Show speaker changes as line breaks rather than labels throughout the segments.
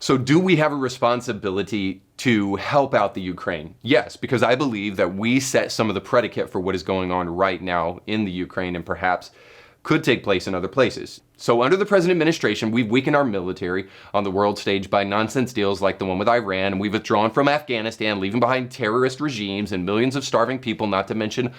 So do we have a responsibility to help out the Ukraine? Yes, because I believe that we set some of the predicate for what is going on right now in the Ukraine and perhaps could take place in other places. So under the present administration, we've weakened our military on the world stage by nonsense deals like the one with Iran, and we've withdrawn from Afghanistan, leaving behind terrorist regimes and millions of starving people, not to mention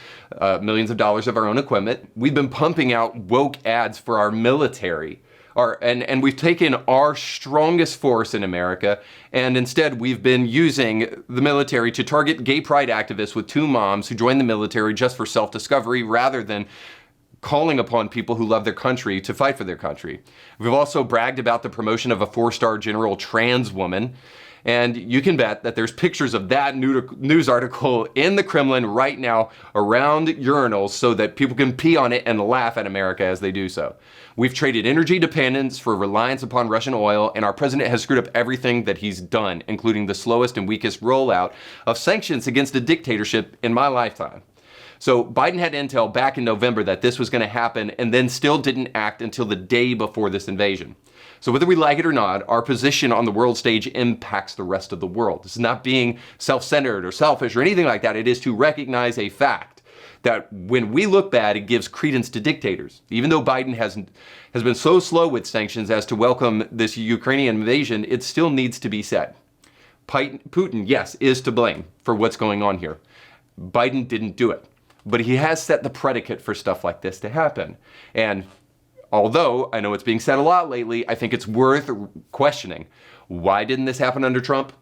millions of dollars of our own equipment. We've been pumping out woke ads for our military. And we've taken our strongest force in America, and instead we've been using the military to target gay pride activists with two moms who joined the military just for self-discovery rather than calling upon people who love their country to fight for their country. We've also bragged about the promotion of a 4-star general trans woman, and you can bet that there's pictures of that news article in the Kremlin right now around urinals so that people can pee on it and laugh at America as they do so. We've traded energy dependence for reliance upon Russian oil, and our president has screwed up everything that he's done, including the slowest and weakest rollout of sanctions against a dictatorship in my lifetime. So Biden had intel back in November that this was going to happen and then still didn't act until the day before this invasion. So whether we like it or not, our position on the world stage impacts the rest of the world. This is not being self-centered or selfish or anything like that. It is to recognize a fact that when we look bad, it gives credence to dictators. Even though Biden has been so slow with sanctions as to welcome this Ukrainian invasion, it still needs to be said. Putin, yes, is to blame for what's going on here. Biden didn't do it. But he has set the predicate for stuff like this to happen. And although I know it's being said a lot lately, I think it's worth questioning. Why didn't this happen under Trump?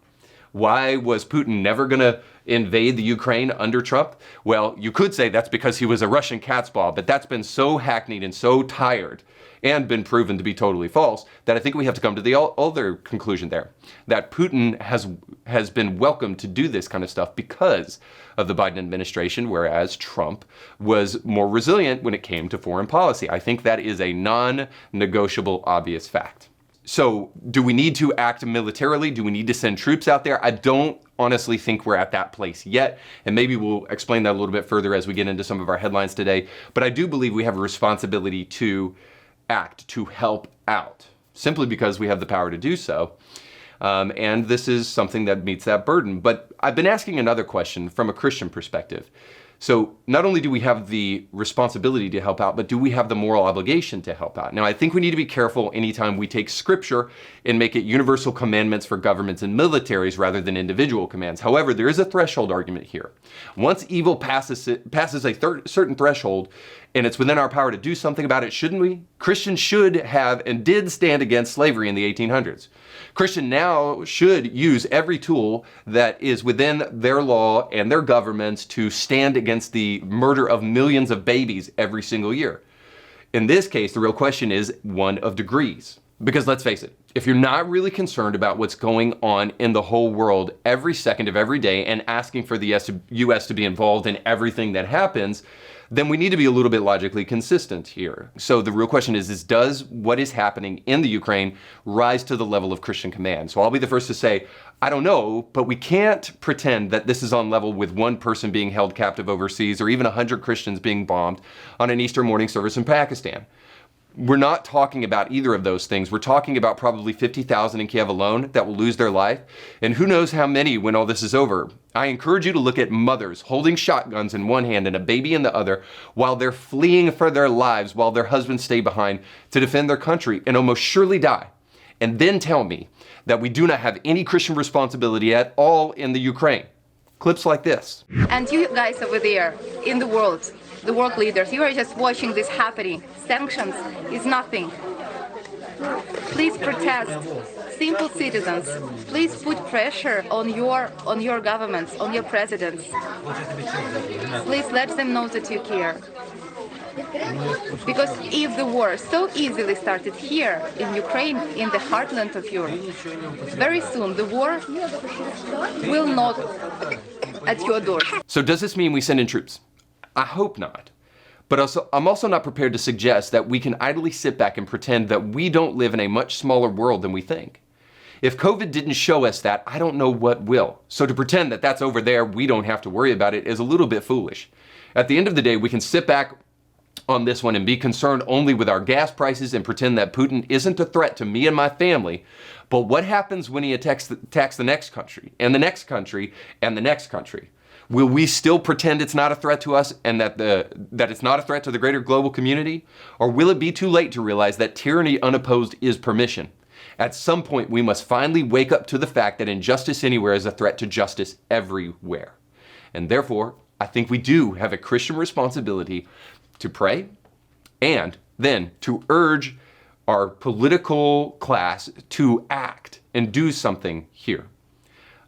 Why was Putin never going to invade the Ukraine under Trump? Well, you could say that's because he was a Russian cat's paw, but that's been so hackneyed and so tired and been proven to be totally false that I think we have to come to the other conclusion there, that Putin has been welcomed to do this kind of stuff because of the Biden administration, whereas Trump was more resilient when it came to foreign policy. I think that is a non-negotiable, obvious fact. So do we need to act militarily? Do we need to send troops out there? I don't honestly think we're at that place yet, and maybe we'll explain that a little bit further as we get into some of our headlines today. But I do believe we have a responsibility to act, to help out, simply because we have the power to do so. And this is something that meets that burden. But I've been asking another question from a Christian perspective. So not only do we have the responsibility to help out, but do we have the moral obligation to help out? Now, I think we need to be careful anytime we take scripture and make it universal commandments for governments and militaries rather than individual commands. However, there is a threshold argument here. Once evil passes a certain threshold, and it's within our power to do something about it, shouldn't we? Christians should have and did stand against slavery in the 1800s. Christians now should use every tool that is within their law and their governments to stand against the murder of millions of babies every single year. In this case, the real question is one of degrees. Because let's face it, if you're not really concerned about what's going on in the whole world every second of every day and asking for the U.S. to be involved in everything that happens, then we need to be a little bit logically consistent here. So the real question is does what is happening in the Ukraine rise to the level of Christian command? So I'll be the first to say, I don't know, but we can't pretend that this is on level with one person being held captive overseas or even 100 Christians being bombed on an Easter morning service in Pakistan. We're not talking about either of those things. We're talking about probably 50,000 in Kiev alone that will lose their life, and who knows how many when all this is over. I encourage you to look at mothers holding shotguns in one hand and a baby in the other while they're fleeing for their lives while their husbands stay behind to defend their country and almost surely die. And then tell me that we do not have any Christian responsibility at all in the Ukraine. Clips like this.
And you guys over there in the world leaders, you are just watching this happening. Sanctions is nothing. Please protest. Simple citizens, please put pressure on your governments, on your presidents. Please let them know that you care. Because if the war so easily started here in Ukraine, in the heartland of Europe, very soon the war will knock at your door.
So does this mean we send in troops? I hope not. But I'm also not prepared to suggest that we can idly sit back and pretend that we don't live in a much smaller world than we think. If COVID didn't show us that, I don't know what will. So to pretend that that's over there, we don't have to worry about it is a little bit foolish. At the end of the day, we can sit back on this one and be concerned only with our gas prices and pretend that Putin isn't a threat to me and my family. But what happens when he attacks the next country and the next country and the next country? Will we still pretend it's not a threat to us and that it's not a threat to the greater global community? Or will it be too late to realize that tyranny unopposed is permission? At some point, we must finally wake up to the fact that injustice anywhere is a threat to justice everywhere. And therefore, I think we do have a Christian responsibility to pray and then to urge our political class to act and do something here.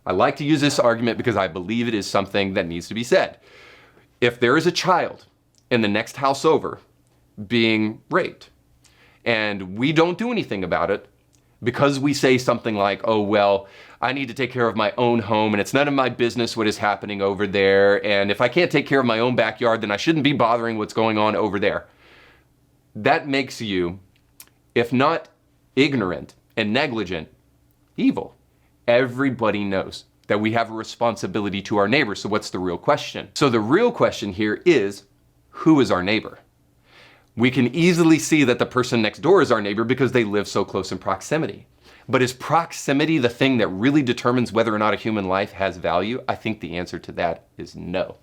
I like to use this argument because I believe it is something that needs to be said. If there is a child in the next house over being raped and we don't do anything about it because we say something like, oh, well, I need to take care of my own home and it's none of my business what is happening over there. And if I can't take care of my own backyard, then I shouldn't be bothering what's going on over there. That makes you, if not ignorant and negligent, evil. Everybody knows that we have a responsibility to our neighbor. So what's the real question? So the real question here is, who is our neighbor? We can easily see that the person next door is our neighbor because they live so close in proximity. But is proximity the thing that really determines whether or not a human life has value? I think the answer to that is no.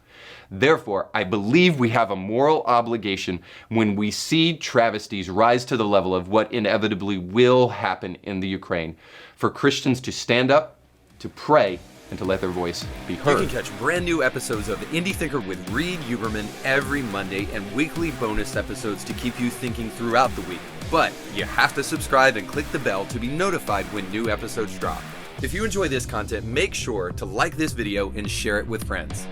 Therefore, I believe we have a moral obligation when we see travesties rise to the level of what inevitably will happen in the Ukraine, for Christians to stand up, to pray, and to let their voice be heard.
You can catch brand new episodes of Indie Thinker with Reed Huberman every Monday and weekly bonus episodes to keep you thinking throughout the week. But you have to subscribe and click the bell to be notified when new episodes drop. If you enjoy this content, make sure to like this video and share it with friends.